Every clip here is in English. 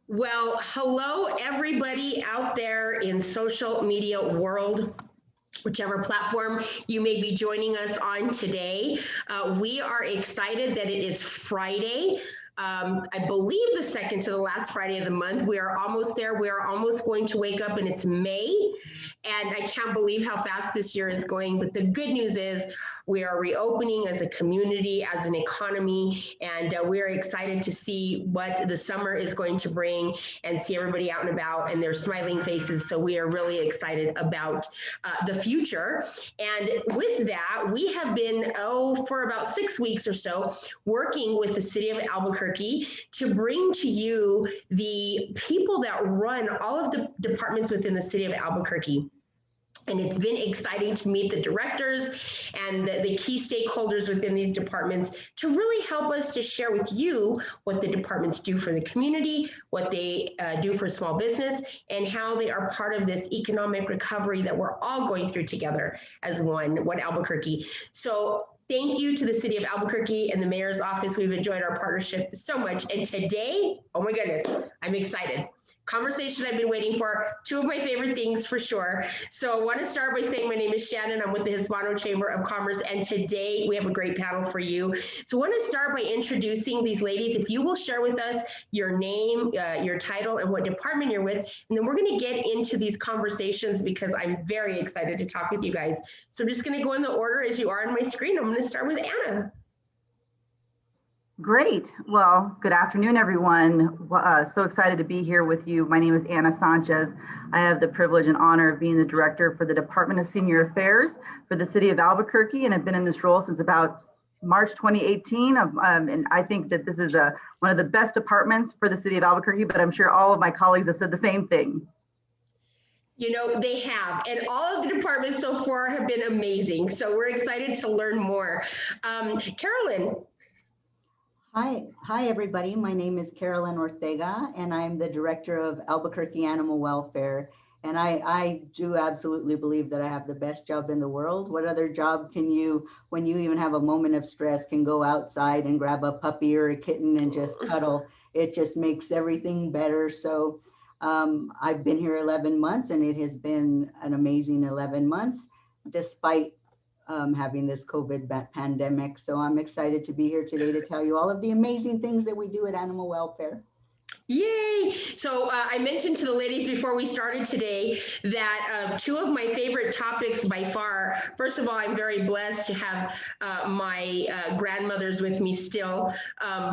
Well, hello everybody out there in social media world, whichever platform you may be joining us on today. We are excited that it is Friday. I believe the second to the last Friday of the month. We are almost there. We are almost going to wake up and it's May. And I can't believe how fast this year is going. But the good news is we are reopening as a community, as an economy, and we're excited to see what the summer is going to bring and see everybody out and about and their smiling faces. So we are really excited about the future. And with that, we have been, for about 6 weeks or so, working with the city of Albuquerque to bring to you the people that run all of the departments within the city of Albuquerque. And it's been exciting to meet the directors and the key stakeholders within these departments to really help us to share with you what the departments do for the community, what they do for small business, and how they are part of this economic recovery that we're all going through together as one Albuquerque. So thank you to the city of Albuquerque and the mayor's office. We've enjoyed our partnership so much. And today, oh my goodness, I'm excited. Conversation I've been waiting for, two of my favorite things for sure. So I want to start by saying my name is Shannon. I'm with the Hispano Chamber of Commerce, and today we have a great panel for you. So I want to start by introducing these ladies. If you will share with us your name, your title, and what department you're with, and then we're going to get into these conversations because I'm very excited to talk with you guys. So I'm just going to go in the order as you are on my screen. I'm going to start with Anna. Great. Well, good afternoon, everyone. So excited to be here with you. My name is Anna Sanchez. I have the privilege and honor of being the director for the Department of Senior Affairs for the city of Albuquerque, and I've been in this role since about March 2018. And I think that this is one of the best departments for the city of Albuquerque, but I'm sure all of my colleagues have said the same thing. You know, they have, and all of the departments so far have been amazing. So we're excited to learn more. Carolyn. Hi, everybody. My name is Carolyn Ortega, and I'm the director of Albuquerque Animal Welfare. And I do absolutely believe that I have the best job in the world. What other job can you, when you even have a moment of stress, can go outside and grab a puppy or a kitten and just cuddle? It just makes everything better. So I've been here 11 months, and it has been an amazing 11 months, despite having this COVID pandemic. So I'm excited to be here today to tell you all of the amazing things that we do at Animal Welfare. Yay! So I mentioned to the ladies before we started today that two of my favorite topics by far, first of all, I'm very blessed to have my grandmothers with me still,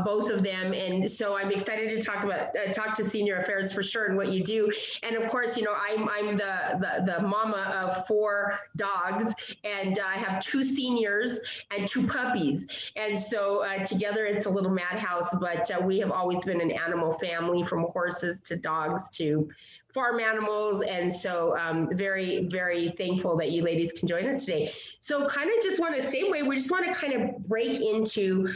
both of them. And so I'm excited to talk to senior affairs for sure and what you do. And of course, you know, I'm the mama of 4 dogs, and I have 2 seniors and 2 puppies. And so together it's a little madhouse, but we have always been an animal family, from horses to dogs to farm animals. And so very, very thankful that you ladies can join us today. So kind of just want to, same way, we just want to kind of break into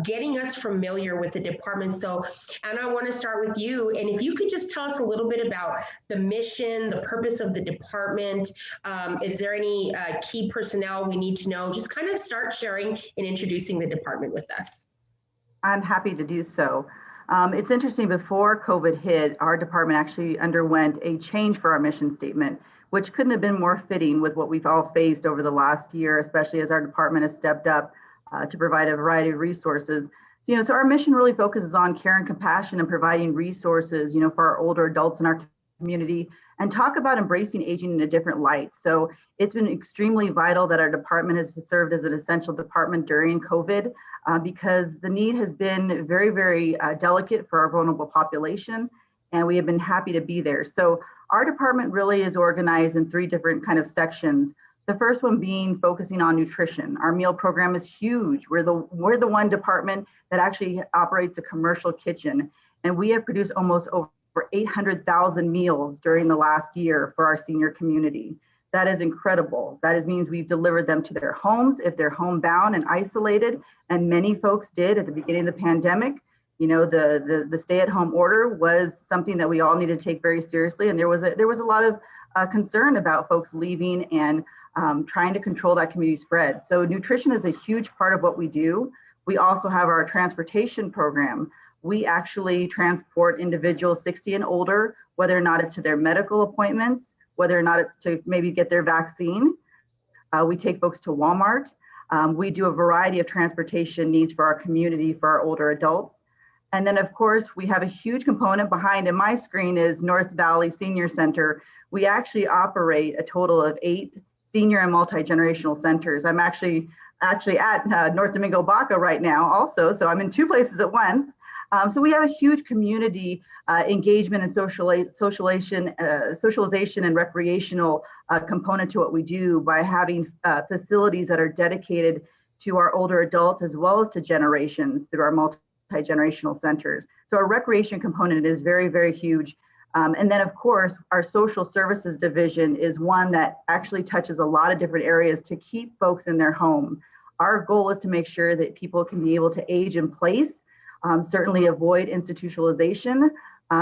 getting us familiar with the department. So Anna, I want to start with you. And if you could just tell us a little bit about the mission, the purpose of the department. Is there any key personnel we need to know? Just kind of start sharing and introducing the department with us. I'm happy to do so. It's interesting, before COVID hit, our department actually underwent a change for our mission statement, which couldn't have been more fitting with what we've all faced over the last year, especially as our department has stepped up to provide a variety of resources. So our mission really focuses on care and compassion and providing resources, for our older adults in our community, and talk about embracing aging in a different light. So it's been extremely vital that our department has served as an essential department during COVID. Because the need has been very, very delicate for our vulnerable population, and we have been happy to be there. So our department really is organized in 3 different kind of sections. The first one being focusing on nutrition. Our meal program is huge. We're the one department that actually operates a commercial kitchen, and we have produced almost over 800,000 meals during the last year for our senior community. That is incredible. That means we've delivered them to their homes if they're homebound and isolated, and many folks did at the beginning of the pandemic. The stay-at-home order was something that we all need to take very seriously, and there was a lot of concern about folks leaving and trying to control that community spread. So nutrition is a huge part of what we do. We also have our transportation program, we actually transport individuals 60 and older, whether or not it's to their medical appointments, whether or not it's to maybe get their vaccine. We take folks to Walmart. We do a variety of transportation needs for our community, for our older adults. And then of course, we have a huge component behind in my screen is North Valley Senior Center. We actually operate a total of 8 senior and multi-generational centers. I'm actually at North Domingo Baca right now also, so I'm in 2 places at once. So we have a huge community engagement and socialization and recreational component to what we do by having facilities that are dedicated to our older adults as well as to generations through our multi-generational centers. So our recreation component is very, very huge. And then of course, our social services division is one that actually touches a lot of different areas to keep folks in their home. Our goal is to make sure that people can be able to age in place, certainly avoid institutionalization.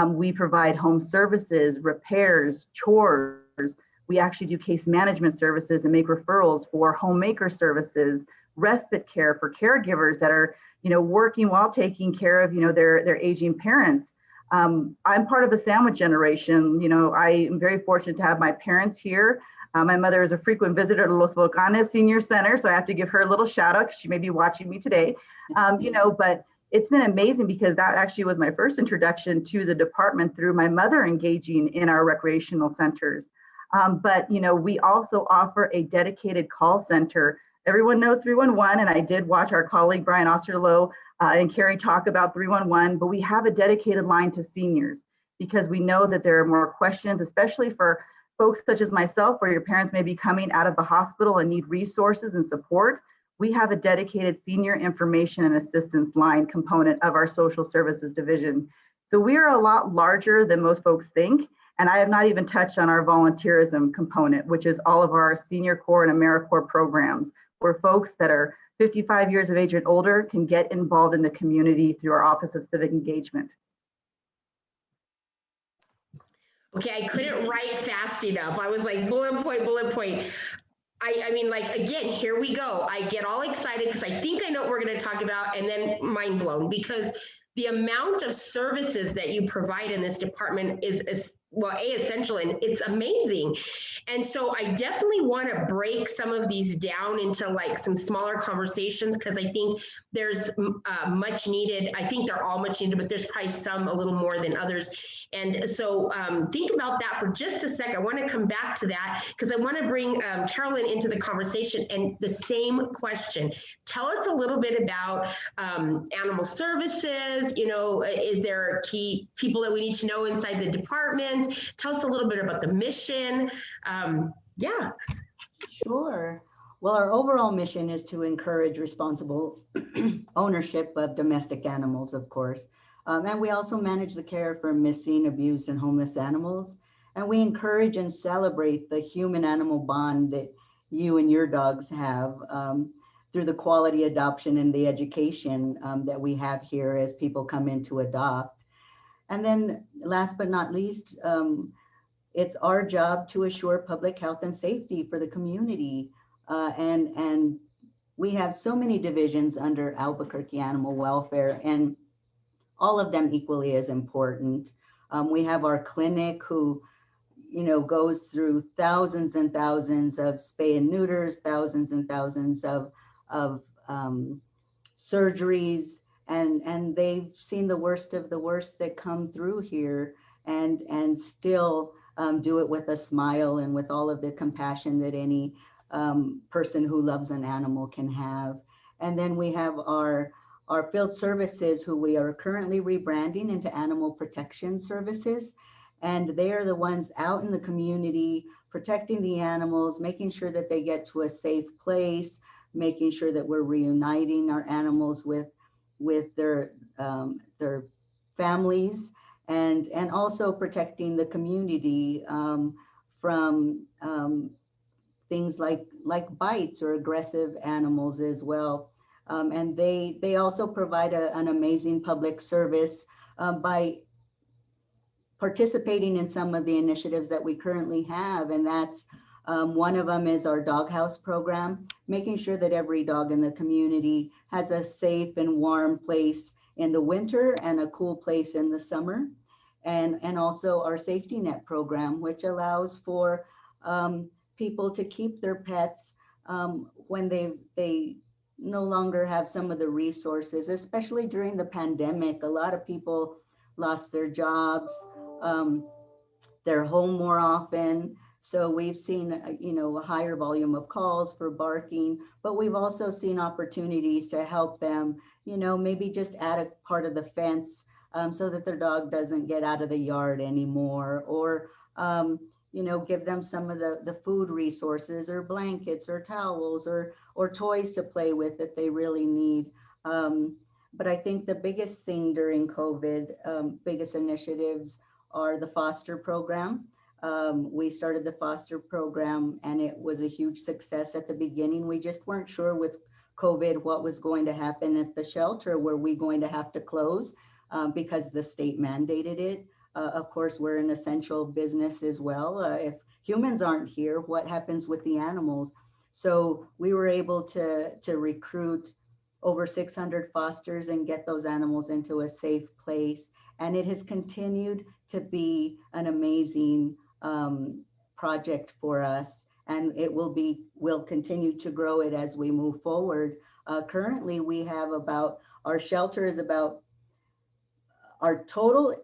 We provide home services, repairs, chores. We actually do case management services and make referrals for homemaker services, respite care for caregivers that are, working while taking care of, their aging parents. I'm part of a sandwich generation. I am very fortunate to have my parents here. My mother is a frequent visitor to Los Volcanes Senior Center, so I have to give her a little shout out because she may be watching me today. But it's been amazing because that actually was my first introduction to the department through my mother engaging in our recreational centers. But we also offer a dedicated call center. Everyone knows 311, and I did watch our colleague Brian Osterloh and Carrie talk about 311, but we have a dedicated line to seniors because we know that there are more questions, especially for folks such as myself, where your parents may be coming out of the hospital and need resources and support. We have a dedicated senior information and assistance line component of our social services division. So we are a lot larger than most folks think. And I have not even touched on our volunteerism component, which is all of our Senior Corps and AmeriCorps programs, where folks that are 55 years of age and older can get involved in the community through our Office of Civic Engagement. Okay, I couldn't write fast enough. I was like, bullet point, bullet point. I mean, like, again, here we go. I get all excited because I think I know what we're going to talk about, and then mind blown because the amount of services that you provide in this department is well, essential, and it's amazing. And so I definitely want to break some of these down into like some smaller conversations because I think there's much needed. I think they're all much needed, but there's probably some a little more than others. And so think about that for just a sec. I want to come back to that because I want to bring Carolyn into the conversation and the same question. Tell us a little bit about animal services. Is there key people that we need to know inside the department? Tell us a little bit about the mission. Yeah. Sure. Well, our overall mission is to encourage responsible ownership of domestic animals, of course. And we also manage the care for missing, abused, and homeless animals. And we encourage and celebrate the human-animal bond that you and your dogs have through the quality adoption and the education that we have here as people come in to adopt. And then last but not least, it's our job to assure public health and safety for the community. And we have so many divisions under Albuquerque Animal Welfare, and all of them equally as important. We have our clinic who, goes through thousands and thousands of spay and neuters, thousands and thousands of surgeries, and they've seen the worst of the worst that come through here, and still do it with a smile and with all of the compassion that any person who loves an animal can have. And then we have our field services, who we are currently rebranding into Animal Protection Services. And they are the ones out in the community protecting the animals, making sure that they get to a safe place, making sure that we're reuniting our animals with their families, and also protecting the community from things like bites or aggressive animals as well. And they also provide an amazing public service by participating in some of the initiatives that we currently have. And that's one of them is our doghouse program, making sure that every dog in the community has a safe and warm place in the winter and a cool place in the summer. And also our safety net program, which allows for people to keep their pets when they no longer have some of the resources, especially during the pandemic. A lot of people lost their jobs, they're home more often. So we've seen, a higher volume of calls for barking, but we've also seen opportunities to help them, maybe just add a part of the fence so that their dog doesn't get out of the yard anymore, or, give them some of the food resources or blankets or towels or toys to play with that they really need. But I think the biggest thing during COVID, biggest initiatives are the foster program. We started the foster program and it was a huge success at the beginning. We just weren't sure with COVID what was going to happen at the shelter. Were we going to have to close because the state mandated it? Of course, we're an essential business as well. If humans aren't here, what happens with the animals? So we were able to recruit over 600 fosters and get those animals into a safe place. And it has continued to be an amazing project for us. And we'll continue to grow it as we move forward. Currently, we have our shelter is about, our total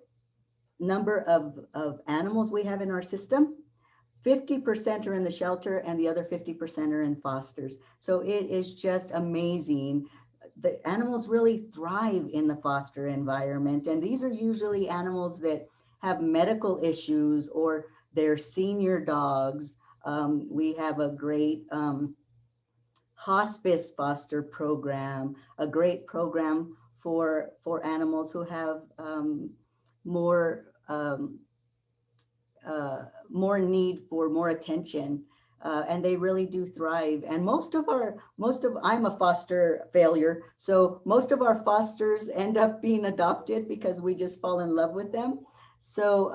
number of animals we have in our system, 50% are in the shelter and the other 50% are in fosters. So it is just amazing. The animals really thrive in the foster environment. And these are usually animals that have medical issues or they're senior dogs. We have a great hospice foster program, a great program for animals who have more need for more attention, and they really do thrive. And I'm a foster failure, so most of our fosters end up being adopted because we just fall in love with them. So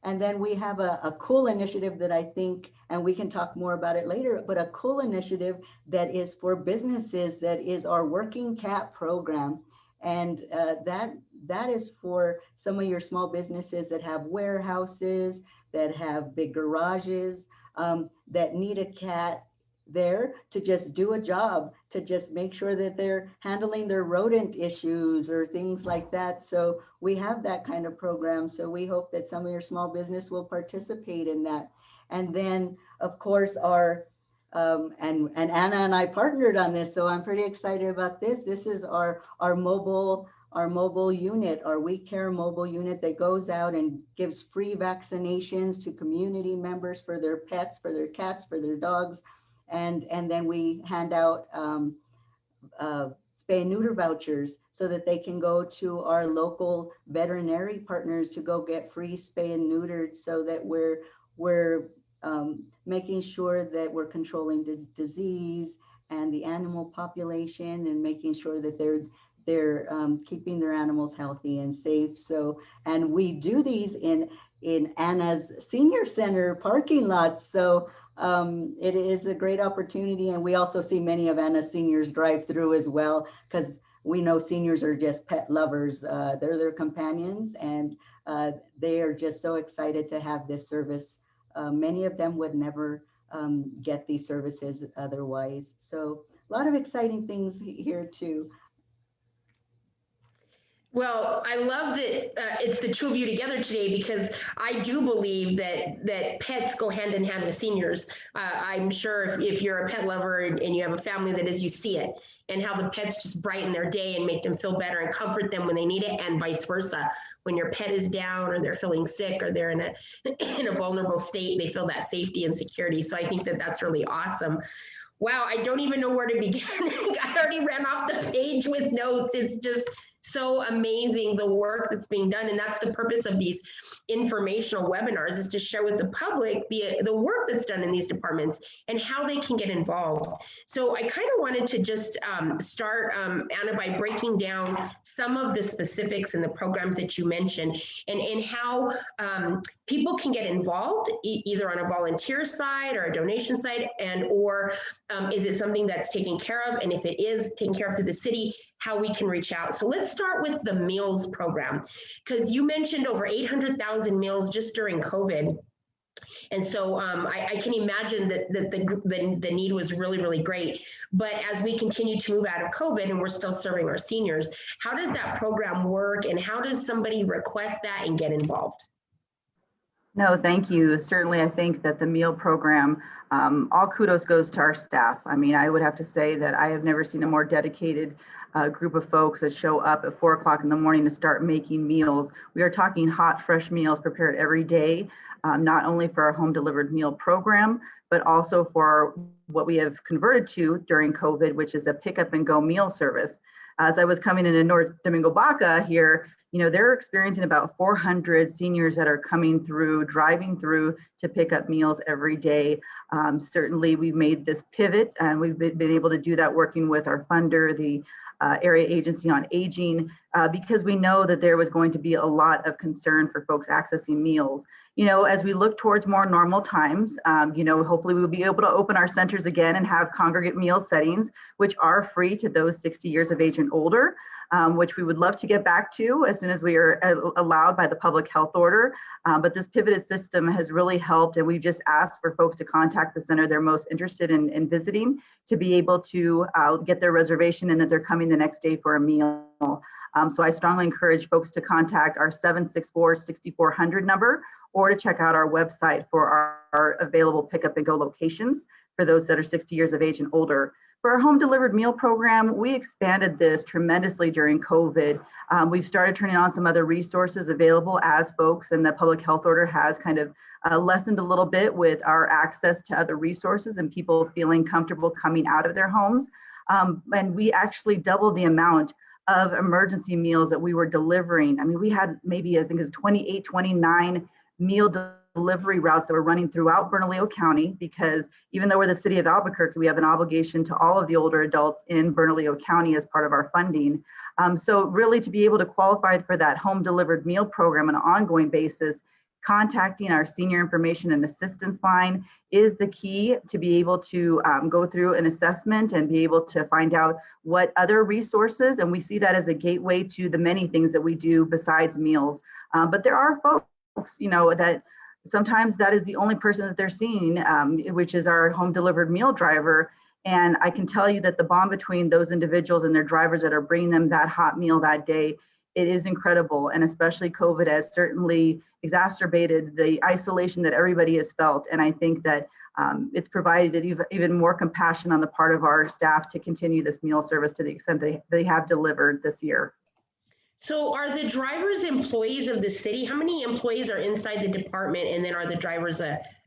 and then we have a cool initiative that I think, and we can talk more about it later, but a cool initiative that is for businesses, that is our Working Cat program. And that is for some of your small businesses that have warehouses, that have big garages, that need a cat there to just do a job, to just make sure that they're handling their rodent issues or things like that. So we have that kind of program. So we hope that some of your small business will participate in that. And then, of course, our and Anna and I partnered on this, so I'm pretty excited about this. This is our mobile unit, our We Care mobile unit that goes out and gives free vaccinations to community members for their pets, for their cats, for their dogs, and then we hand out spay and neuter vouchers so that they can go to our local veterinary partners to go get free spay and neutered, so that we're making sure that we're controlling disease and the animal population, and making sure that they're keeping their animals healthy and safe. So, and we do these in Anna's senior center parking lots. So it is a great opportunity. And we also see many of Anna's seniors drive through as well, because we know seniors are just pet lovers. They're their companions, and they are just so excited to have this service. Many of them would never get these services otherwise. So a lot of exciting things here too. Well, I love that it's the two of you together today, because I do believe that pets go hand in hand with seniors. I'm sure if you're a pet lover and you have a family that is, you see it, and how the pets just brighten their day and make them feel better and comfort them when they need it, and vice versa. When your pet is down or they're feeling sick or they're in a vulnerable state, they feel that safety and security. So I think that that's really awesome. Wow, I don't even know where to begin. I already ran off the page with notes. It's just so amazing, the work that's being done. And that's the purpose of these informational webinars, is to share with the public the work that's done in these departments and how they can get involved. So I kind of wanted to just start, Anna, by breaking down some of the specifics in the programs that you mentioned, and how people can get involved, either on a volunteer side or a donation side, or is it something that's taken care of? And if it is taken care of through the city, how we can reach out. So let's start with the meals program, because you mentioned over 800,000 meals just during COVID. And so I can imagine that the need was really, really great. But as we continue to move out of COVID and we're still serving our seniors, how does that program work, and how does somebody request that and get involved? No, thank you. Certainly, I think that the meal program, all kudos goes to our staff. I mean, I would have to say that I have never seen a more dedicated group of folks that show up at 4 o'clock in the morning to start making meals. We are talking hot, fresh meals prepared every day, not only for our home delivered meal program, but also for what we have converted to during COVID, which is a pick up and go meal service. As I was coming into North Domingo Baca here, you know, they're experiencing about 400 seniors that are coming through, driving through to pick up meals every day. Certainly, we've made this pivot, and we've been able to do that working with our funder, the Area Agency on Aging, because we know that there was going to be a lot of concern for folks accessing meals. You know, as we look towards more normal times, you know, hopefully we'll be able to open our centers again and have congregate meal settings, which are free to those 60 years of age and older, which we would love to get back to as soon as we are allowed by the public health order. But this pivoted system has really helped, and we've just asked for folks to contact the center they're most interested in visiting to be able to get their reservation and that they're coming the next day for a meal. So I strongly encourage folks to contact our 764-6400 number, or to check out our website for our available pickup and go locations for those that are 60 years of age and older. For our home delivered meal program, we expanded this tremendously during COVID. We've started turning on some other resources available as folks, and the public health order has kind of lessened a little bit with our access to other resources and people feeling comfortable coming out of their homes. And we actually doubled the amount of emergency meals that we were delivering. I mean, we had maybe, I think it's 28, 29 meal delivery routes that were running throughout Bernalillo County, because even though we're the city of Albuquerque, we have an obligation to all of the older adults in Bernalillo County as part of our funding. So really, to be able to qualify for that home delivered meal program on an ongoing basis, contacting our senior information and assistance line is the key to be able to go through an assessment and be able to find out what other resources, and we see that as a gateway to the many things that we do besides meals. But there are folks, you know, that sometimes that is the only person that they're seeing, which is our home delivered meal driver. And I can tell you that the bond between those individuals and their drivers that are bringing them that hot meal that day, it is incredible. And especially COVID has certainly exacerbated the isolation that everybody has felt. And I think that it's provided even more compassion on the part of our staff to continue this meal service to the extent they have delivered this year. So are the drivers employees of the city? How many employees are inside the department, and then are the drivers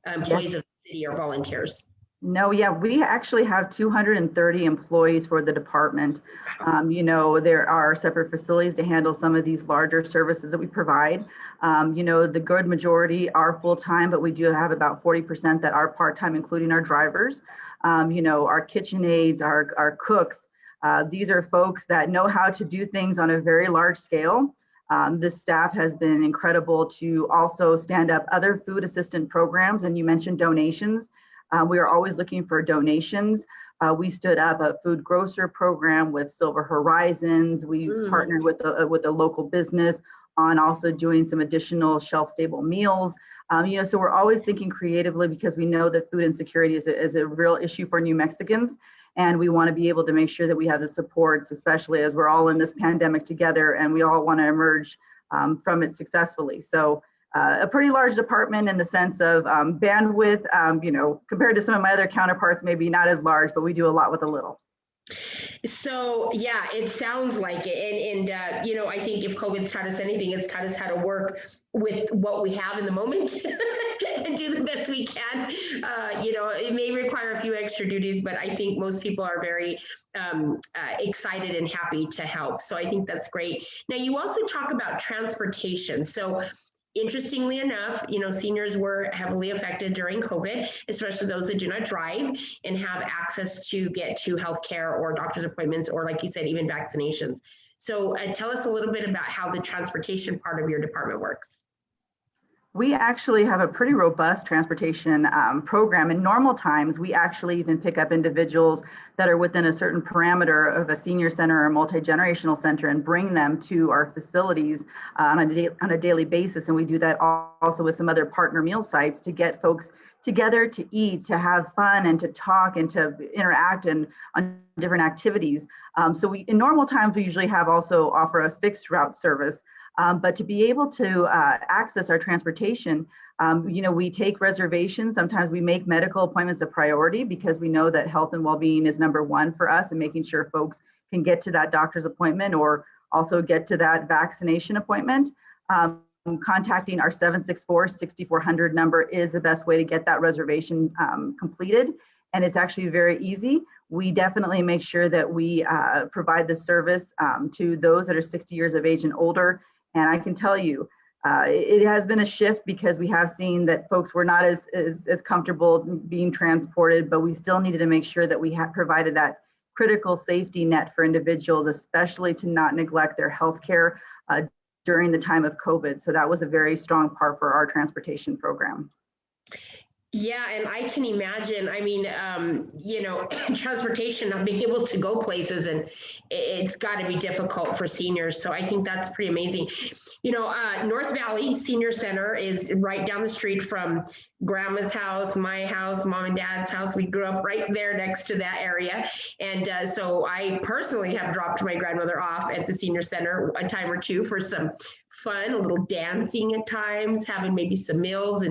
employees of the city or volunteers? No, yeah, we actually have 230 employees for the department. You know, there are separate facilities to handle some of these larger services that we provide. You know, the good majority are full-time, but we do have about 40% that are part-time, including our drivers. You know, our kitchen aides, our cooks, these are folks that know how to do things on a very large scale. This staff has been incredible to also stand up other food assistant programs, and you mentioned donations. We are always looking for donations. We stood up a food grocer program with Silver Horizons. We partnered with a local business on also doing some additional shelf-stable meals. You know, so we're always thinking creatively, because we know that food insecurity is a real issue for New Mexicans. And we want to be able to make sure that we have the supports, especially as we're all in this pandemic together and we all want to emerge from it successfully. So a pretty large department in the sense of bandwidth, you know, compared to some of my other counterparts, maybe not as large, but we do a lot with a little. So yeah, it sounds like it. And you know, I think if COVID's taught us anything, it's taught us how to work with what we have in the moment and do the best we can. You know, it may require a few extra duties, but I think most people are very excited and happy to help. So I think that's great. Now, you also talk about transportation. So interestingly enough, you know, seniors were heavily affected during COVID, especially those that do not drive and have access to get to healthcare or doctor's appointments, or like you said, even vaccinations. So tell us a little bit about how the transportation part of your department works. We actually have a pretty robust transportation program. In normal times, we actually even pick up individuals that are within a certain parameter of a senior center or multi-generational center and bring them to our facilities on a daily basis. And we do that also with some other partner meal sites to get folks together to eat, to have fun, and to talk and to interact and on different activities. So we, in normal times, we usually have also offer a fixed route service. But to be able to access our transportation, we take reservations. Sometimes we make medical appointments a priority because we know that health and well-being is number one for us, and making sure folks can get to that doctor's appointment or also get to that vaccination appointment. Contacting our 764-6400 number is the best way to get that reservation completed. And it's actually very easy. We definitely make sure that we provide the service to those that are 60 years of age and older. And I can tell you, it has been a shift because we have seen that folks were not as comfortable being transported, but we still needed to make sure that we have provided that critical safety net for individuals, especially to not neglect their health care during the time of COVID. So that was a very strong part for our transportation program. Yeah, and I can imagine, I mean, transportation, not being able to go places, and it's got to be difficult for seniors. So I think that's pretty amazing. North Valley Senior Center is right down the street from grandma's house, my house, mom and dad's house. We grew up right there next to that area. And so I personally have dropped my grandmother off at the senior center a time or two for some fun, a little dancing at times, having maybe some meals.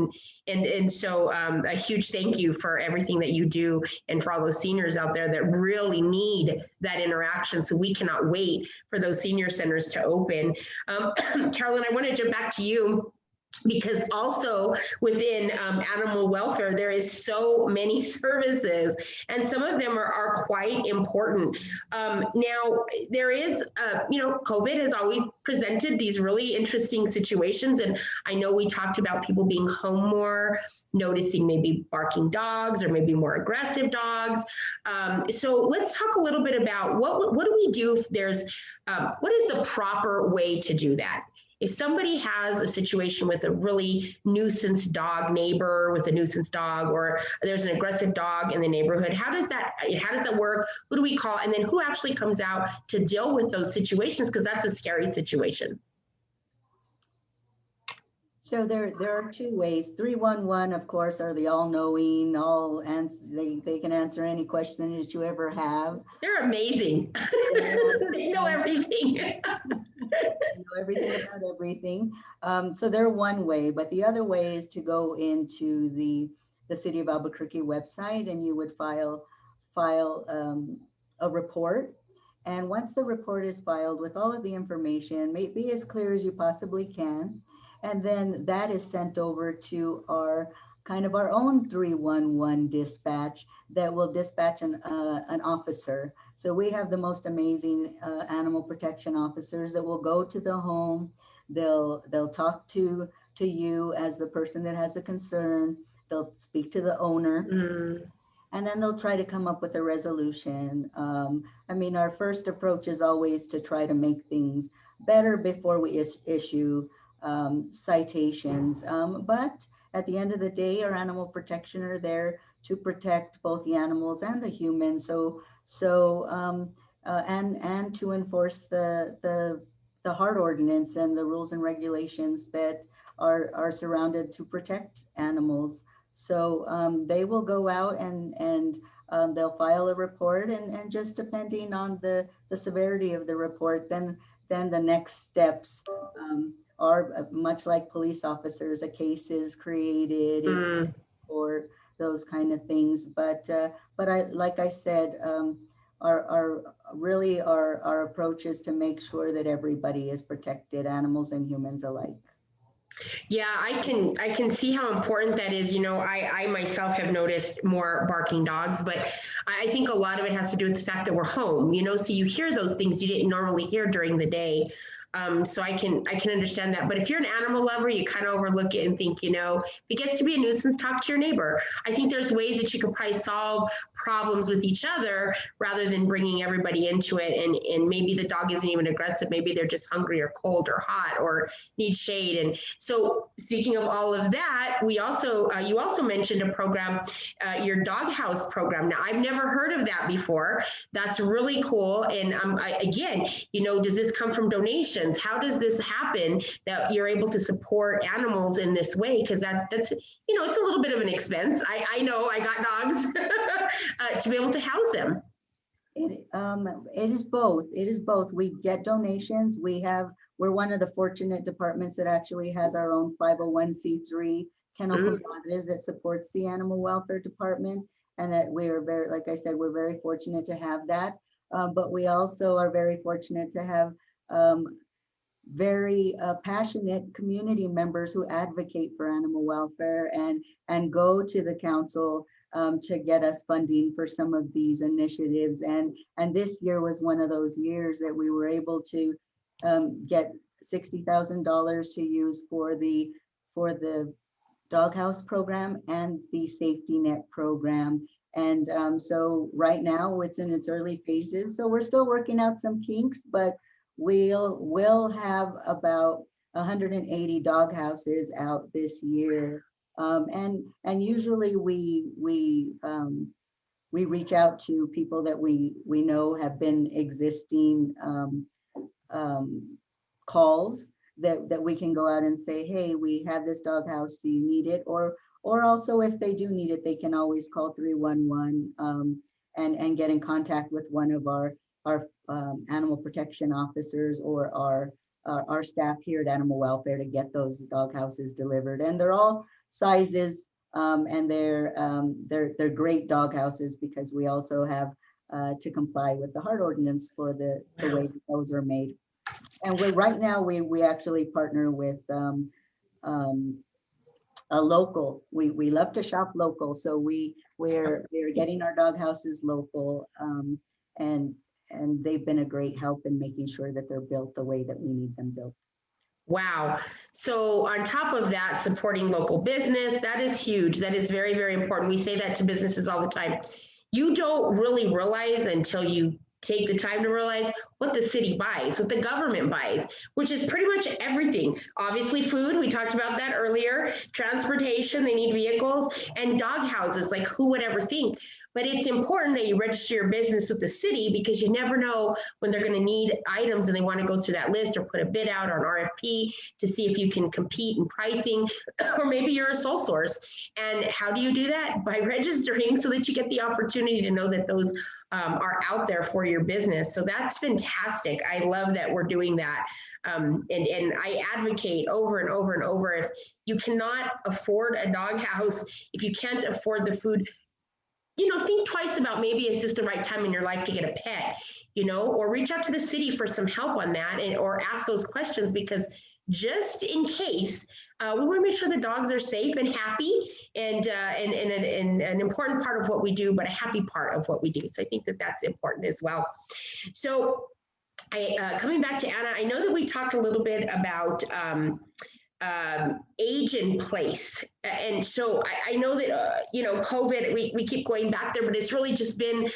And so a huge thank you for everything that you do and for all those seniors out there that really need that interaction. So we cannot wait for those senior centers to open. Carolyn, I want to jump back to you, because also within animal welfare, there is so many services, and some of them are quite important. Now, there is, COVID has always presented these really interesting situations, and I know we talked about people being home more, noticing maybe barking dogs or maybe more aggressive dogs. So let's talk a little bit about what do we do if there's, what is the proper way to do that? If somebody has a situation with a really nuisance dog neighbor with a nuisance dog, or there's an aggressive dog in the neighborhood, how does that work? Who do we call? And then who actually comes out to deal with those situations? Because that's a scary situation. So there are two ways. 311, of course, are the all-knowing, they can answer any question that you ever have. They're amazing. They know everything. They know everything about everything. So they're one way, but the other way is to go into the City of Albuquerque website, and you would file a report. And once the report is filed with all of the information, be as clear as you possibly can. And then that is sent over to our own 311 dispatch that will dispatch an officer. So we have the most amazing animal protection officers that will go to the home. They'll talk to you as the person that has a concern. They'll speak to the owner. And then they'll try to come up with a resolution. Our first approach is always to try to make things better before we issue citations. But at the end of the day, our animal protection are there to protect both the animals and the humans. And to enforce the HART ordinance and the rules and regulations that are surrounded to protect animals. So they will go out and they'll file a report, and just depending on the severity of the report, then the next steps are much like police officers. A case is created or those kind of things. But like I said, our approach is to make sure that everybody is protected, animals and humans alike. Yeah, I can see how important that is. I myself have noticed more barking dogs, but I think a lot of it has to do with the fact that we're home, so you hear those things you didn't normally hear during the day. So I can understand that. But if you're an animal lover, you kind of overlook it and think, if it gets to be a nuisance, talk to your neighbor. I think there's ways that you could probably solve problems with each other rather than bringing everybody into it. And maybe the dog isn't even aggressive. Maybe they're just hungry or cold or hot or need shade. And so speaking of all of that, we also you also mentioned a program, your doghouse program. Now, I've never heard of that before. That's really cool. And again, does this come from donations? How does this happen that you're able to support animals in this way? Because that's it's a little bit of an expense. I know I got dogs to be able to house them. It is both. It is both. We get donations. We're one of the fortunate departments that actually has our own 501c3 Kennel Compadres that supports the animal welfare department. And that we are very, like I said, we're very fortunate to have that. But we also are very fortunate to have very passionate community members who advocate for animal welfare and go to the council to get us funding for some of these initiatives. And this year was one of those years that we were able to get $60,000 to use for the doghouse program and the safety net program. And so right now it's in its early phases. So we're still working out some kinks, but we'll have about 180 dog houses out this year. And usually we reach out to people that we know have been existing calls that we can go out and say, hey, we have this doghouse, do you need it? Or also if they do need it, they can always call 311 and get in contact with one of our animal protection officers or our staff here at Animal Welfare to get those dog houses delivered. And they're all sizes, and they're great dog houses because we also have to comply with the heart ordinance for the way those are made. And right now we actually partner with a local. We love to shop local, so we're getting our dog houses local, and they've been a great help in making sure that they're built the way that we need them built. Wow. So on top of that, supporting local business, that is huge. That is very, very important. We say that to businesses all the time. You don't really realize until you take the time to realize what the city buys, what the government buys, which is pretty much everything. Obviously food, we talked about that earlier, transportation, they need vehicles, and dog houses, like who would ever think? But it's important that you register your business with the city because you never know when they're going to need items and they want to go through that list or put a bid out on RFP to see if you can compete in pricing, or maybe you're a sole source. And how do you do that? By registering so that you get the opportunity to know that those are out there for your business. So that's fantastic. I love that we're doing that. And I advocate over and over and over, if you cannot afford a dog house, if you can't afford the food, think twice about maybe is this the right time in your life to get a pet, or reach out to the city for some help on that, or ask those questions, because just in case, we want to make sure the dogs are safe and happy, and an important part of what we do, but a happy part of what we do. So I think that that's important as well. So coming back to Anna, I know that we talked a little bit about age and place. And so I know that, COVID, we keep going back there, but it's really just been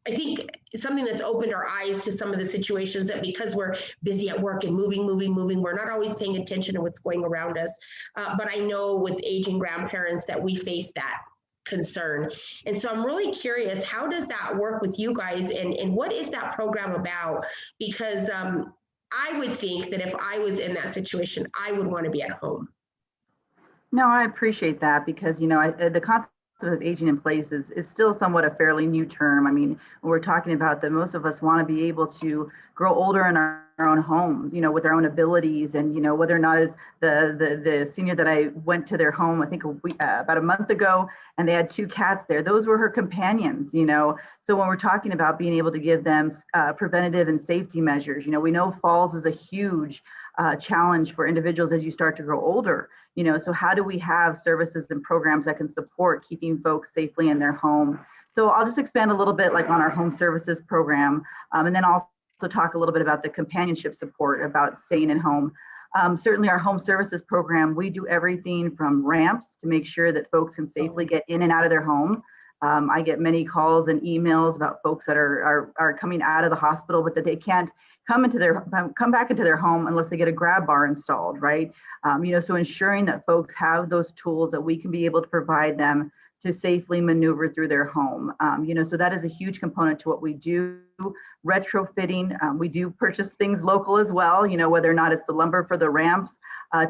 I think something that's opened our eyes to some of the situations that, because we're busy at work and moving, we're not always paying attention to what's going around us. But I know with aging grandparents that we face that concern. And so I'm really curious, how does that work with you guys, and what is that program about? Because I would think that if I was in that situation, I would want to be at home. No, I appreciate that, because, the concept of aging in place is still somewhat a fairly new term. I mean, we're talking about that most of us want to be able to grow older in our own home, with our own abilities, and, whether or not is the senior that I went to their home, I think about a month ago, and they had 2 cats there. Those were her companions, So when we're talking about being able to give them preventative and safety measures, we know falls is a huge challenge for individuals as you start to grow older. So how do we have services and programs that can support keeping folks safely in their home? So I'll just expand a little bit on our home services program, and then also talk a little bit about the companionship support about staying at home. Certainly our home services program, we do everything from ramps to make sure that folks can safely get in and out of their home. I get many calls and emails about folks that are coming out of the hospital, but that they can't come back into their home unless they get a grab bar installed, right? So ensuring that folks have those tools that we can be able to provide them to safely maneuver through their home. So that is a huge component to what we do. Retrofitting, we do purchase things local as well, whether or not it's the lumber for the ramps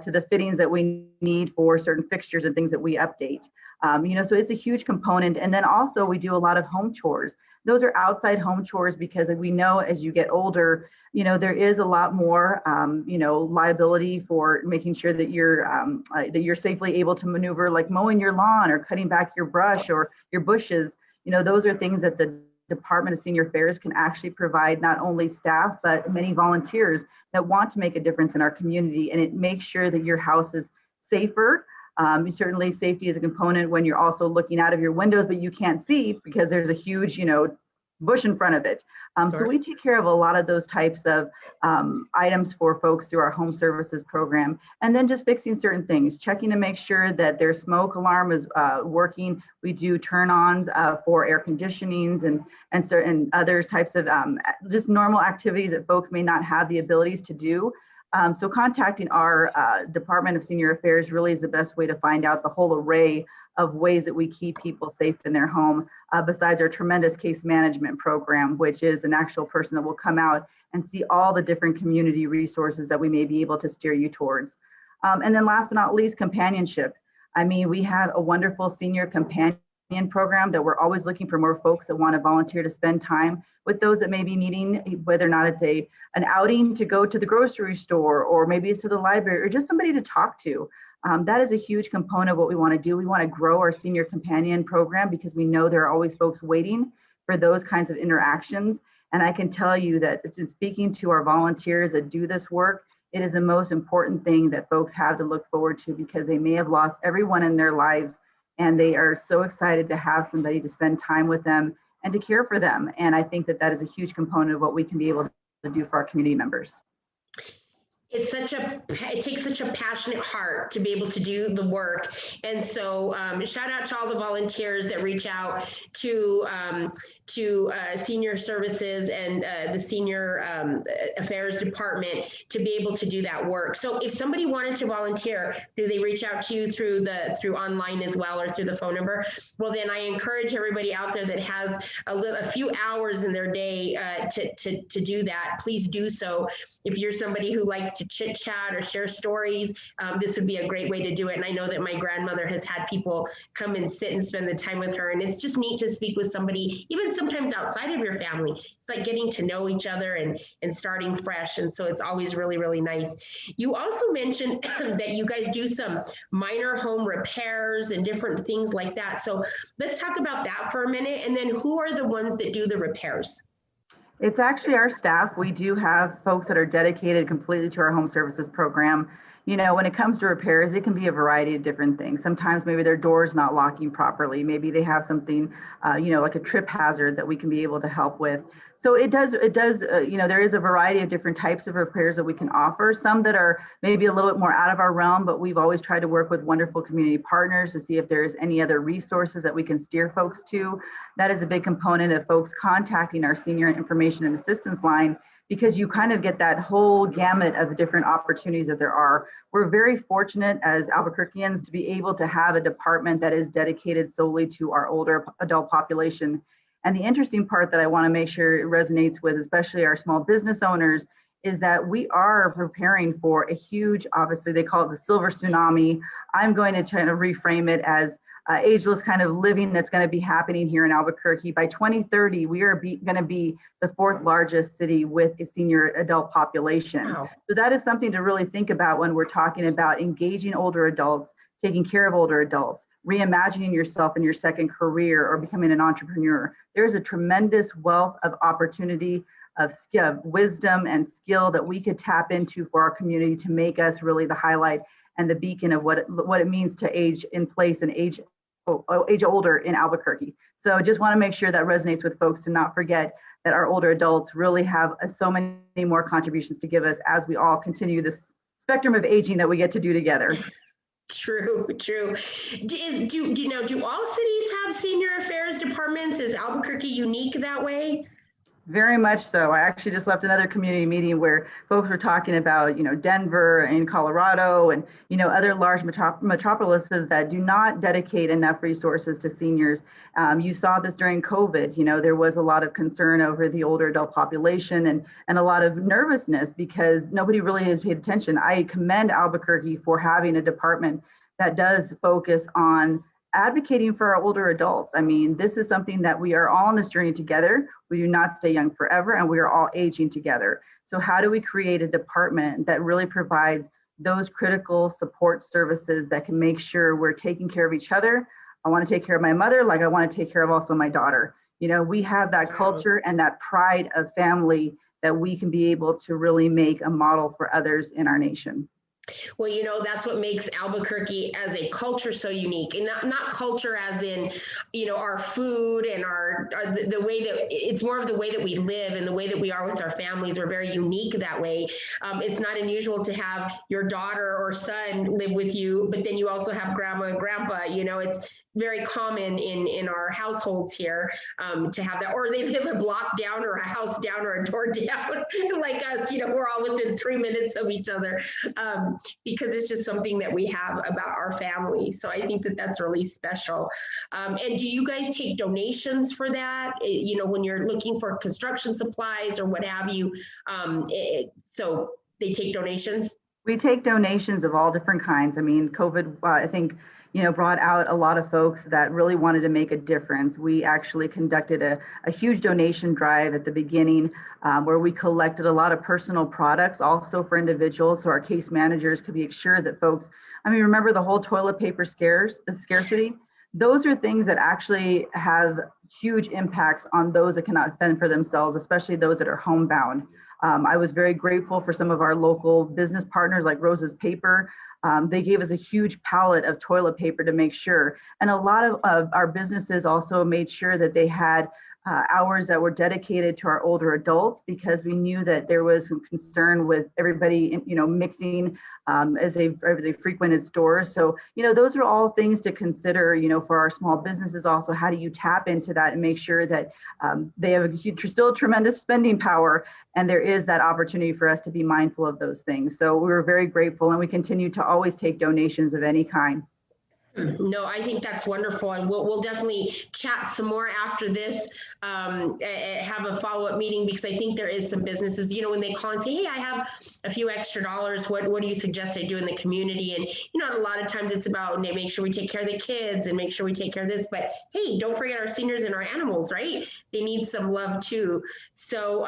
to the fittings that we need for certain fixtures and things that we update. So it's a huge component. And then also we do a lot of home chores. Those are outside home chores because we know as you get older, there is a lot more, liability for making sure that you're safely able to maneuver, like mowing your lawn or cutting back your brush or your bushes. Those are things that the Department of Senior Affairs can actually provide not only staff, but many volunteers that want to make a difference in our community. And it makes sure that your house is safer. Certainly safety is a component when you're also looking out of your windows, but you can't see because there's a huge, bush in front of it. So we take care of a lot of those types of items for folks through our home services program. And then just fixing certain things, checking to make sure that their smoke alarm is working. We do turn-ons for air conditionings and certain other types of just normal activities that folks may not have the abilities to do. So contacting our Department of Senior Affairs really is the best way to find out the whole array of ways that we keep people safe in their home, besides our tremendous case management program, which is an actual person that will come out and see all the different community resources that we may be able to steer you towards. And then last but not least, companionship. We have a wonderful senior companion program that we're always looking for more folks that want to volunteer to spend time with those that may be needing, whether or not it's an outing to go to the grocery store, or maybe it's to the library, or just somebody to talk to. That is a huge component of what we want to do. We want to grow our senior companion program because we know there are always folks waiting for those kinds of interactions. And I can tell you that in speaking to our volunteers that do this work, it is the most important thing that folks have to look forward to because they may have lost everyone in their lives and they are so excited to have somebody to spend time with them and to care for them. And I think that that is a huge component of what we can be able to do for our community members. It takes such a passionate heart to be able to do the work. And so shout out to all the volunteers that reach out to senior services and the senior affairs department to be able to do that work. So if somebody wanted to volunteer, do they reach out to you through online as well or through the phone number? Well, then I encourage everybody out there that has a few hours in their day to do that. Please do so. If you're somebody who likes to chit chat or share stories, this would be a great way to do it. And I know that my grandmother has had people come and sit and spend the time with her. And it's just neat to speak with somebody, even sometimes outside of your family. It's like getting to know each other and starting fresh. And so it's always really, really nice. You also mentioned that you guys do some minor home repairs and different things like that. So let's talk about that for a minute. And then who are the ones that do the repairs? It's actually our staff. We do have folks that are dedicated completely to our home services program. When it comes to repairs, it can be a variety of different things. Sometimes maybe their door's not locking properly. Maybe they have something, like a trip hazard that we can be able to help with. So it does, there is a variety of different types of repairs that we can offer. Some that are maybe a little bit more out of our realm, but we've always tried to work with wonderful community partners to see if there's any other resources that we can steer folks to. That is a big component of folks contacting our senior information and assistance line, because you kind of get that whole gamut of different opportunities that there are. We're very fortunate as Albuquerqueans to be able to have a department that is dedicated solely to our older adult population. And the interesting part that I want to make sure it resonates with, especially our small business owners, is that we are preparing for a huge, obviously they call it the silver tsunami. I'm going to try to reframe it as ageless kind of living that's going to be happening here in Albuquerque. By 2030, we are going to be the fourth largest city with a senior adult population. Wow. So that is something to really think about when we're talking about engaging older adults, taking care of older adults, reimagining yourself in your second career, or becoming an entrepreneur. There's a tremendous wealth of opportunity, of skill, wisdom and skill that we could tap into for our community to make us really the highlight and the beacon of what it means to age in place and age older in Albuquerque. So just want to make sure that resonates with folks to not forget that our older adults really have so many more contributions to give us as we all continue this spectrum of aging that we get to do together. True. Do all cities have senior affairs departments? Is Albuquerque unique that way? Very much so. I actually just left another community meeting where folks were talking about, Denver and Colorado and, other large metropolises that do not dedicate enough resources to seniors. You saw this during COVID. There was a lot of concern over the older adult population and a lot of nervousness because nobody really has paid attention. I commend Albuquerque for having a department that does focus on advocating for our older adults. I mean, this is something that we are all on this journey together. We do not stay young forever, and we are all aging together. So how do we create a department that really provides those critical support services that can make sure we're taking care of each other? I want to take care of my mother like I want to take care of also my daughter. We have that culture and that pride of family that we can be able to really make a model for others in our nation. Well, that's what makes Albuquerque as a culture so unique, and not culture as in, our food and the way that it's more of the way that we live and the way that we are with our families. We're very unique that way. It's not unusual to have your daughter or son live with you, but then you also have grandma and grandpa. It's very common in our households here to have that, or they live a block down or a house down or a door down like us. We're all within 3 minutes of each other. Because it's just something that we have about our family. So I think that that's really special. And do you guys take donations for that? When you're looking for construction supplies or what have you, so they take donations? We take donations of all different kinds. I mean, COVID, I think, brought out a lot of folks that really wanted to make a difference. We actually conducted a huge donation drive at the beginning where we collected a lot of personal products also for individuals so our case managers could be assured that folks, remember the whole toilet paper scarcity? Those are things that actually have huge impacts on those that cannot fend for themselves, especially those that are homebound. I was very grateful for some of our local business partners like Rose's Paper. They gave us a huge pallet of toilet paper to make sure. And a lot of our businesses also made sure that they had hours that were dedicated to our older adults because we knew that there was some concern with everybody, mixing as they frequented stores. So, those are all things to consider, for our small businesses also. How do you tap into that and make sure that they have still tremendous spending power and there is that opportunity for us to be mindful of those things. So we were very grateful and we continue to always take donations of any kind. No, I think that's wonderful, and we'll definitely chat some more after this. Have a follow-up meeting because I think there is some businesses, when they call and say, "Hey, I have a few extra dollars. What do you suggest I do in the community?" And a lot of times it's about make sure we take care of the kids and make sure we take care of this. But hey, don't forget our seniors and our animals, right? They need some love too. So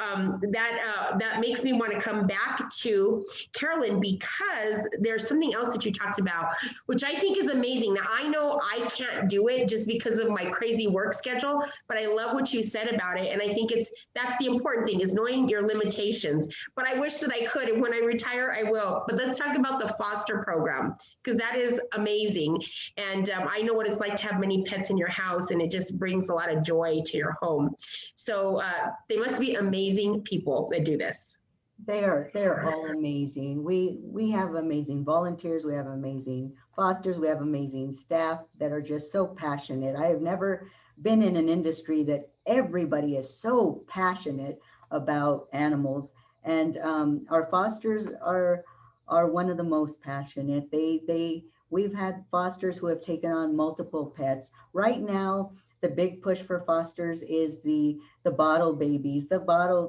that makes me want to come back to Carolyn because there's something else that you talked about, which I think is amazing. Now, I know I can't do it just because of my crazy work schedule, but I love what you said about it. And I think that's the important thing is knowing your limitations. But I wish that I could. And when I retire, I will. But let's talk about the foster program because that is amazing. And I know what it's like to have many pets in your house, and it just brings a lot of joy to your home. So they must be amazing people that do this. They're all amazing. We have amazing volunteers, we have amazing fosters, we have amazing staff that are just so passionate. I have never been in an industry that everybody is so passionate about animals, and our fosters are one of the most passionate. We've had fosters who have taken on multiple pets. Right now, the big push for fosters is the bottle babies, the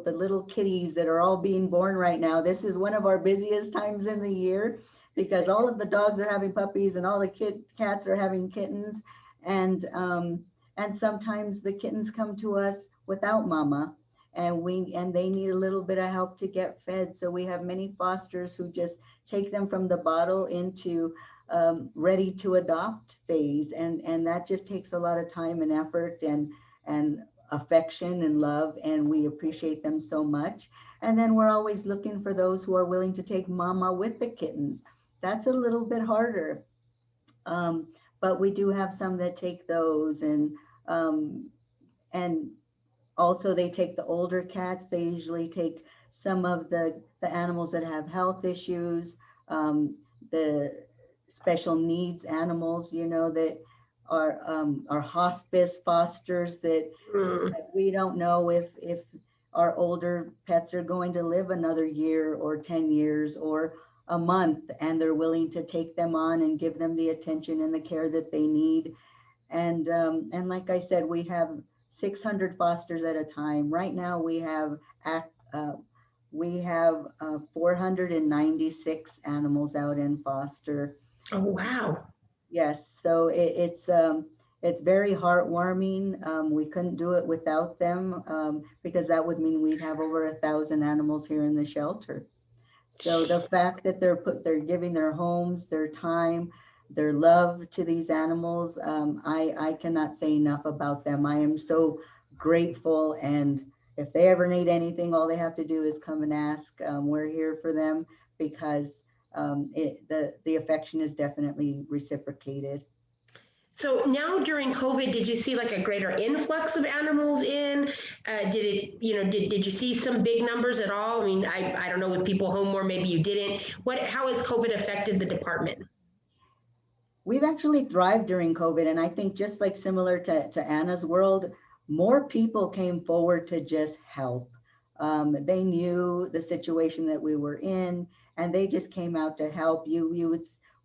little kitties that are all being born right now. This is one of our busiest times in the year because all of the dogs are having puppies and all the cats are having kittens. And sometimes the kittens come to us without mama and they need a little bit of help to get fed. So we have many fosters who just take them from the bottle into ready to adopt phase, and that just takes a lot of time and effort and affection and love, and we appreciate them so much. And then we're always looking for those who are willing to take mama with the kittens. That's a little bit harder, but we do have some that take those, and also they take the older cats. They usually take some of the animals that have health issues, the special needs animals, that are hospice fosters that we don't know if our older pets are going to live another year or 10 years or a month, and they're willing to take them on and give them the attention and the care that they need. And like I said, we have 600 fosters at a time. Right now, uh, we have 496 animals out in foster. Oh, wow. Yes, so it's very heartwarming. We couldn't do it without them, because that would mean we'd have over 1,000 animals here in the shelter. So the fact that they're giving their homes, their time, their love to these animals, I cannot say enough about them. I am so grateful, and if they ever need anything, all they have to do is come and ask. We're here for them, because the affection is definitely reciprocated. So now during COVID, did you see like a greater influx of animals in? Did it, did you see some big numbers at all? I mean, I don't know if people home more, maybe you didn't. How has COVID affected the department? We've actually thrived during COVID, and I think just like similar to Anna's world, more people came forward to just help. They knew the situation that we were in, and they just came out to help.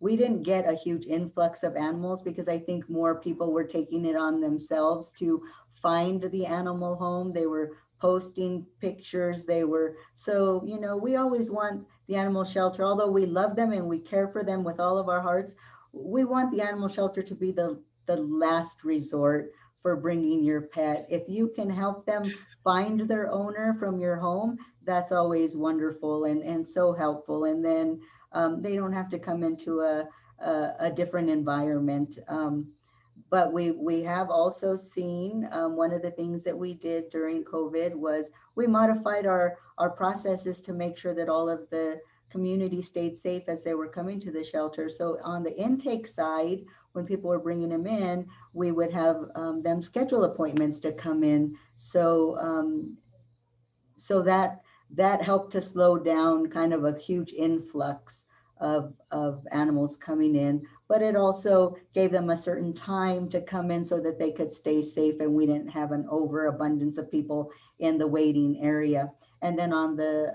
We didn't get a huge influx of animals because I think more people were taking it on themselves to find the animal home. They were posting pictures. We always want the animal shelter, although we love them and we care for them with all of our hearts, we want the animal shelter to be the last resort for bringing your pet. If you can help them find their owner from your home, that's always wonderful and so helpful. And then they don't have to come into a different environment. But we have also seen, one of the things that we did during COVID was we modified our processes to make sure that all of the community stayed safe as they were coming to the shelter. So on the intake side, when people were bringing them in, we would have them schedule appointments to come in. So that helped to slow down kind of a huge influx of animals coming in, but it also gave them a certain time to come in so that they could stay safe and we didn't have an overabundance of people in the waiting area. And then on the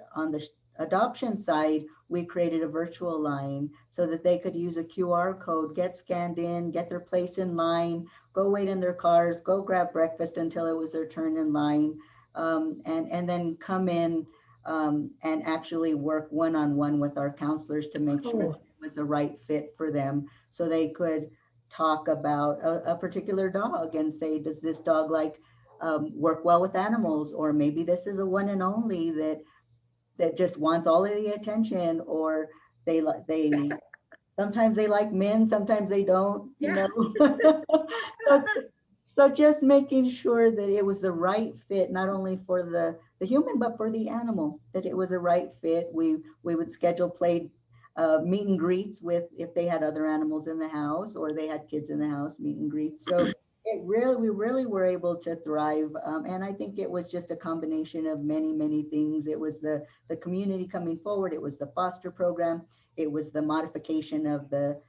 adoption side, we created a virtual line so that they could use a QR code, get scanned in, get their place in line, go wait in their cars, go grab breakfast until it was their turn in line, and then come in and actually work one-on-one with our counselors to make sure that it was the right fit for them. So they could talk about a particular dog and say, does this dog work well with animals? Or maybe this is a one and only that just wants all of the attention, or they sometimes they like men, sometimes they don't, so just making sure that it was the right fit, not only for the human, but for the animal, that it was a right fit. We would schedule meet and greets if they had other animals in the house or they had kids in the house, meet and greets. So we really were able to thrive. And I think it was just a combination of many, many things. It was the community coming forward. It was the foster program. It was the modification of the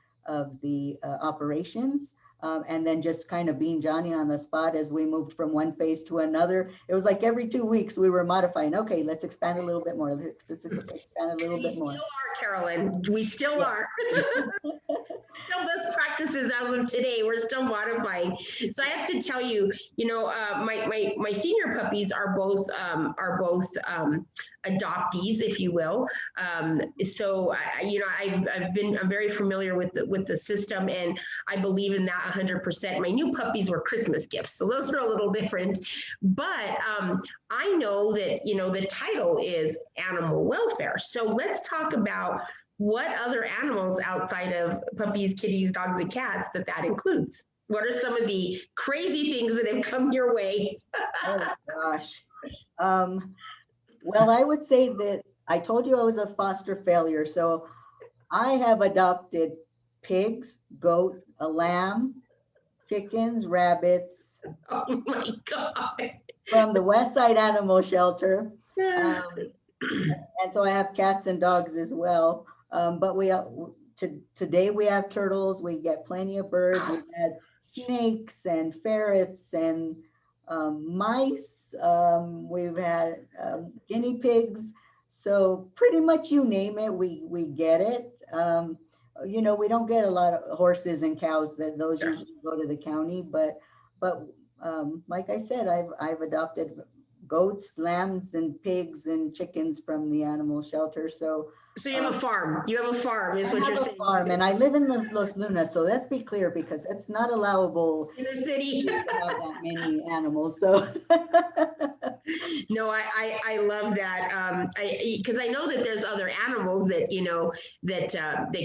operations. And then just kind of being Johnny on the spot as we moved from one phase to another. It was like every 2 weeks we were modifying. Okay, let's expand a little bit more. Let's expand a little bit more. We still are, Carolyn. We still are. Still best practices as of today. We're still modifying. So I have to tell you, my senior puppies are both adoptees, if you will. So I'm very familiar with the system, and I believe in that 100%. My new puppies were Christmas gifts, so those are a little different. But I know that the title is animal welfare. So let's talk about what other animals outside of puppies, kitties, dogs, and cats that includes. What are some of the crazy things that have come your way? Oh gosh. Well, I would say that I told you I was a foster failure. So I have adopted pigs, goat, a lamb, chickens, rabbits. Oh my God. From the West Side Animal Shelter. And so I have cats and dogs as well. But today we have turtles. We get plenty of birds. We've had snakes and ferrets and mice. we've had guinea pigs. So pretty much you name it, we get it. You know, we don't get a lot of horses and cows, that those usually go to the county, but like I said, I've adopted goats, lambs, and pigs and chickens from the animal shelter. So So you have a farm. You have a farm, is I what you're have a saying. farm, and I live in Los Lunas, so let's be clear, because it's not allowable In the city. to have that many animals. So No, I love that. Because I know that there's other animals that, you know, that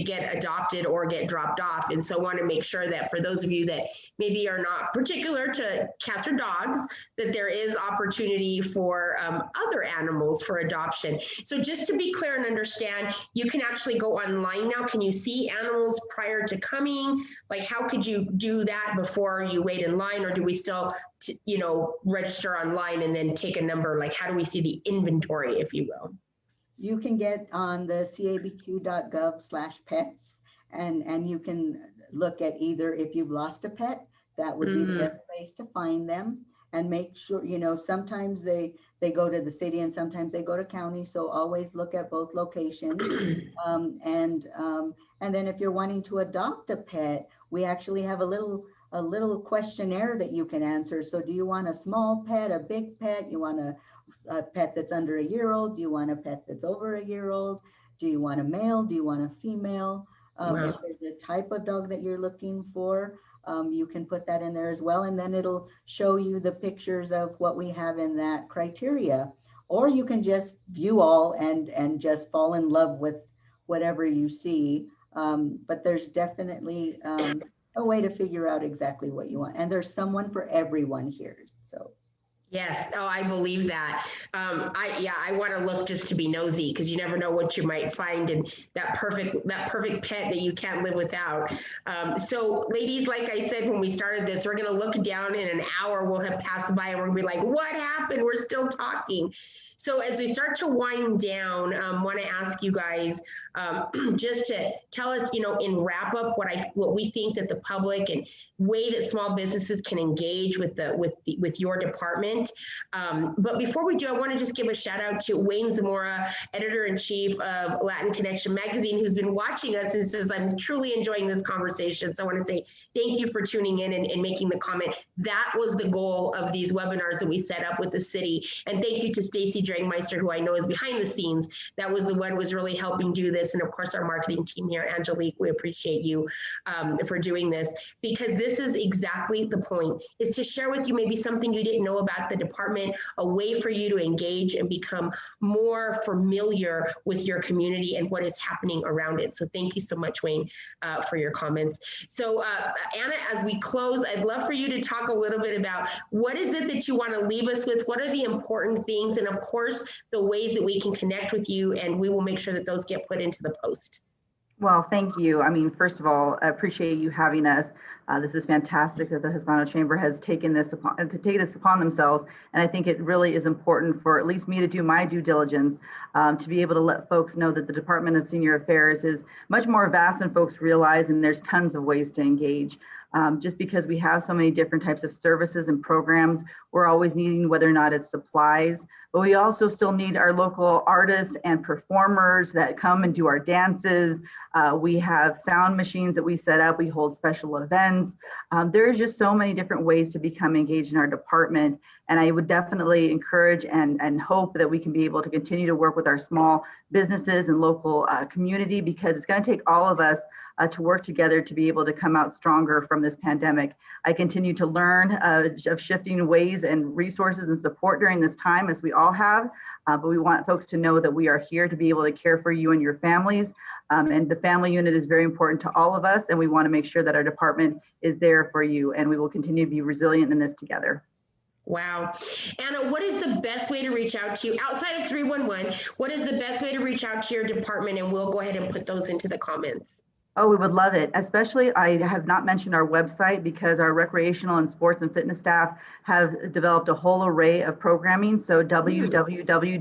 get adopted or get dropped off. And so I want to make sure that for those of you that maybe are not particular to cats or dogs, that there is opportunity for other animals for adoption. So just to be clear and understand, you can actually go online now. Can you see animals prior to coming? Like, how could you do that before you wait in line, or do we still, you know, register online and then take a number? Like, how do we see the inventory, if you will? you can get on the cabq.gov/pets, and you can look at either, if you've lost a pet, that would be the best place to find them, and make sure, you know, sometimes they go to the city and sometimes they go to county. So always look at both locations. And then if you're wanting to adopt a pet, we actually have a little questionnaire that you can answer. So do you want a small pet, a big pet? You want a pet that's under a year old? Do you want a pet that's over a year old? Do you want a male? Do you want a female? If there's a type of dog that you're looking for, you can put that in there as well. And then it'll show you the pictures of what we have in that criteria. Or you can just view all and just fall in love with whatever you see. But there's definitely a way to figure out exactly what you want. And there's someone for everyone here. So. Yes. Oh, I believe that. I want to look just to be nosy, because you never know what you might find in that perfect pet that you can't live without. So ladies, like I said, when we started this, we're going to look down in an hour, we'll have passed by and we're going to be like, what happened? We're still talking. So as we start to wind down, want to ask you guys just to tell us, you know, in wrap up, what we think that the public and way that small businesses can engage with your department. But before we do, I want to just give a shout out to Wayne Zamora, editor-in-chief of Latin Connection magazine, who's been watching us and says, I'm truly enjoying this conversation. So I want to say thank you for tuning in and making the comment. That was the goal of these webinars that we set up with the city. And thank you to Stacy Drangmeister, who I know is behind the scenes. That was the one who was really helping do this. And of course, our marketing team here, Angelique, we appreciate you for doing this, because this is exactly the point, is to share with you maybe something you didn't know about the department, a way for you to engage and become more familiar with your community and what is happening around it. So thank you so much, Wayne, for your comments. So Anna, as we close, I'd love for you to talk a little bit about what is it that you want to leave us with? What are the important things? And of course, the ways that we can connect with you, and we will make sure that those get put into the post. Well, thank you. I mean, first of all, I appreciate you having us. This is fantastic that the Hispano Chamber has taken this upon themselves. And I think it really is important for at least me to do my due diligence, to be able to let folks know that the Department of Senior Affairs is much more vast than folks realize, and there's tons of ways to engage. Just because we have so many different types of services and programs, we're always needing, whether or not it's supplies, but we also still need our local artists and performers that come and do our dances. We have sound machines that we set up. We hold special events. There's just so many different ways to become engaged in our department. And I would definitely encourage and hope that we can be able to continue to work with our small businesses and local community, because it's going to take all of us to work together to be able to come out stronger from this pandemic. I continue to learn of shifting ways and resources and support during this time, as we all have, but we want folks to know that we are here to be able to care for you and your families. And the family unit is very important to all of us, and we want to make sure that our department is there for you, and we will continue to be resilient in this together. Wow. Anna, what is the best way to reach out to you outside of 311? What is the best way to reach out to your department? And we'll go ahead and put those into the comments. Oh, we would love it. Especially, I have not mentioned our website, because our recreational and sports and fitness staff have developed a whole array of programming. So www.cabq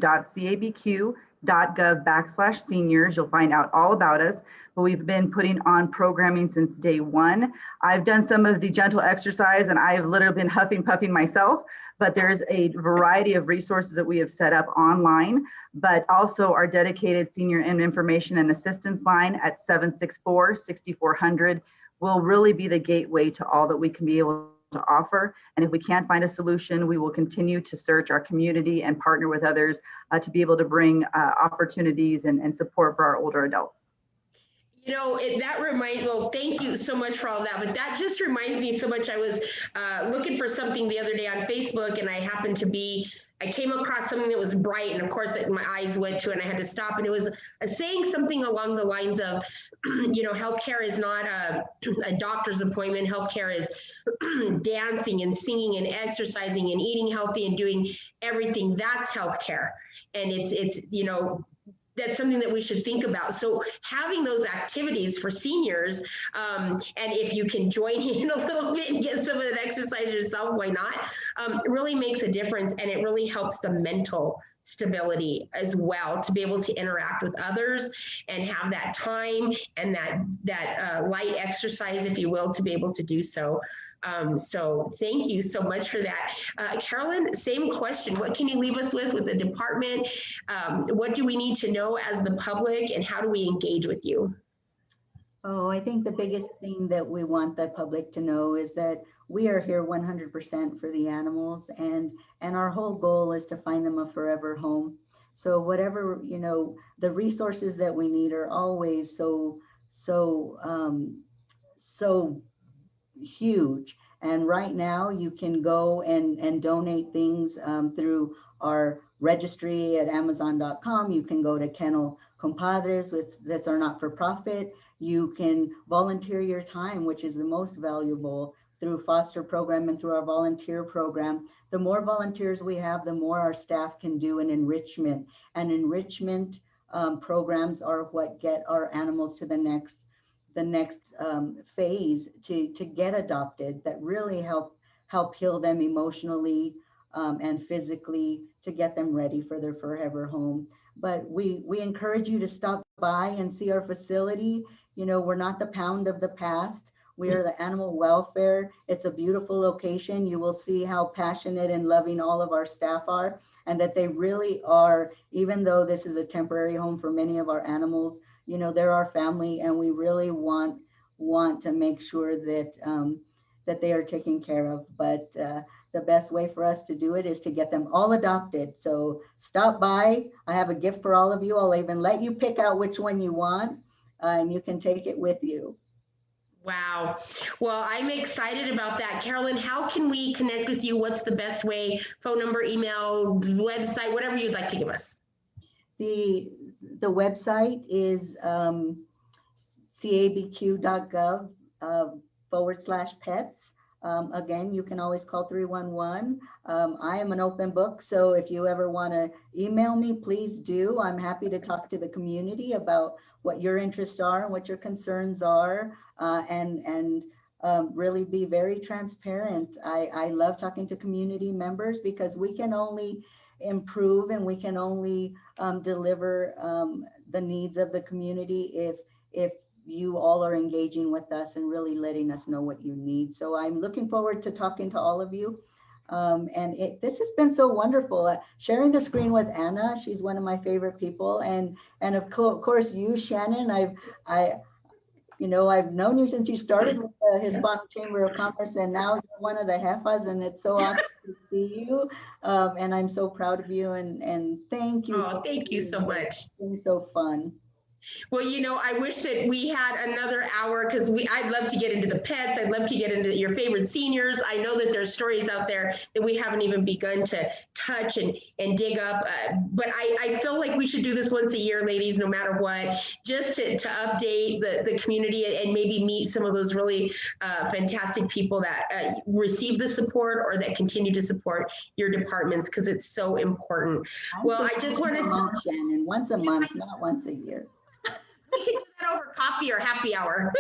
state.gov/seniors. You'll find out all about us, but we've been putting on programming since day one. I've done some of the gentle exercise and I've literally been huffing puffing myself, but there's a variety of resources that we have set up online, but also our dedicated senior information and assistance line at 764-6400 will really be the gateway to all that we can be able to offer. And if we can't find a solution, we will continue to search our community and partner with others to be able to bring opportunities and support for our older adults. You know, well, thank you so much for all that, but that just reminds me so much. I was looking for something the other day on Facebook, and I came across something that was bright, and of course my eyes went to it and I had to stop, and it was saying something along the lines of, you know, healthcare is not a doctor's appointment. Healthcare is dancing and singing and exercising and eating healthy and doing everything. That's healthcare. And it's, you know, that's something that we should think about. So having those activities for seniors, and if you can join in a little bit and get some of that exercise yourself, why not? Really makes a difference, and it really helps the mental stability as well, to be able to interact with others and have that time and that light exercise, if you will, to be able to do so. So thank you so much for that. Carolyn, same question. What can you leave us with the department? What do we need to know as the public, and how do we engage with you? Oh, I think the biggest thing that we want the public to know is that we are here 100% for the animals, and our whole goal is to find them a forever home. So whatever, you know, the resources that we need are always so huge. And right now you can go and donate things through our registry at Amazon.com. You can go to Kennel Compadres, that's our not-for-profit. You can volunteer your time, which is the most valuable, through foster program and through our volunteer program. The more volunteers we have, the more our staff can do in enrichment. And enrichment programs are what get our animals to the next phase to get adopted, that really help heal them emotionally and physically, to get them ready for their forever home. But we encourage you to stop by and see our facility. You know, we're not the pound of the past. We are the animal welfare. It's a beautiful location. You will see how passionate and loving all of our staff are, and that they really are, even though this is a temporary home for many of our animals, you know, they're our family, and we really want to make sure that that they are taken care of. But the best way for us to do it is to get them all adopted. So stop by. I have a gift for all of you. I'll even let you pick out which one you want, and you can take it with you. Wow. Well, I'm excited about that. Carolyn, how can we connect with you? What's the best way? Phone number, email, website, whatever you'd like to give us. The website is cabq.gov/pets. Again, you can always call 311. I am an open book, so if you ever want to email me, please do. I'm happy to talk to the community about what your interests are and what your concerns are, and really be very transparent. I love talking to community members, because we can only improve and we can only deliver the needs of the community if you all are engaging with us and really letting us know what you need. So I'm looking forward to talking to all of you. And this has been so wonderful. Sharing the screen with Anna, she's one of my favorite people. And of course you, Shannon, I've known you since you started with the Hispanic Chamber of Commerce, and now you're one of the jefas, and it's so awesome to see you. And I'm so proud of you, and thank you. Oh, thank you so much. It's been so fun. Well, you know, I wish that we had another hour, because I'd love to get into the pets. I'd love to get into your favorite seniors. I know that there's stories out there that we haven't even begun to touch and dig up. But I feel like we should do this once a year, ladies, no matter what, just to update the community and maybe meet some of those really fantastic people that receive the support or that continue to support your departments, because it's so important. Well, I just want to say, Shannon, once a month, not once a year. We can do that over coffee or happy hour.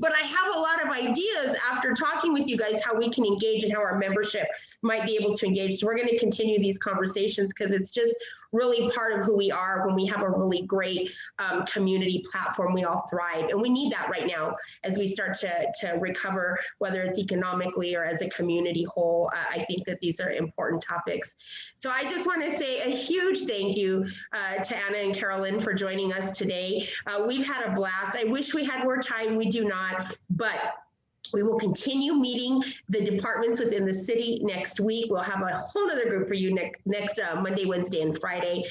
But I have a lot of ideas after talking with you guys, how we can engage and how our membership might be able to engage. So we're going to continue these conversations, because it's just really part of who we are. When we have a really great community platform, we all thrive. And we need that right now as we start to recover, whether it's economically or as a community whole. I think that these are important topics. So I just want to say a huge thank you to Anna and Carolyn for joining us today. We've had a blast. I wish we had more time. We do not, but we will continue meeting the departments within the city next week. We'll have a whole other group for you next Monday, Wednesday, and Friday.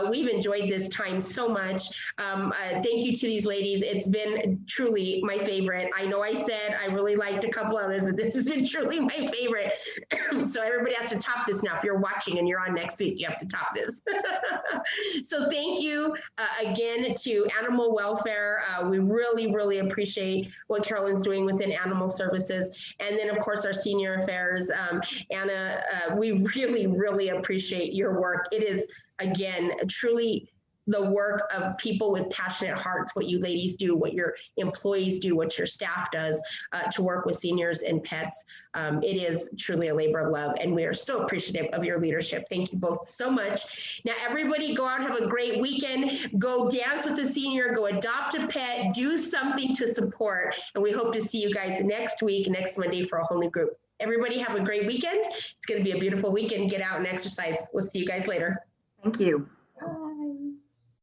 We've enjoyed this time so much. Thank you to these ladies. It's been truly my favorite. I know I said I really liked a couple others, but this has been truly my favorite. So everybody has to top this now. If you're watching and you're on next week, you have to top this. So thank you again to Animal Welfare. We really, really appreciate what Carolyn's doing within Animal Services. And then of course our Senior Affairs. Anna, we really, really appreciate your work. It is, again, truly the work of people with passionate hearts, what you ladies do, what your employees do, what your staff does to work with seniors and pets. It is truly a labor of love, and we are so appreciative of your leadership. Thank you both so much. Now, everybody go out and have a great weekend. Go dance with a senior, go adopt a pet, do something to support, and we hope to see you guys next week, next Monday for a whole new group. Everybody have a great weekend. It's going to be a beautiful weekend. Get out and exercise. We'll see you guys later. Thank you.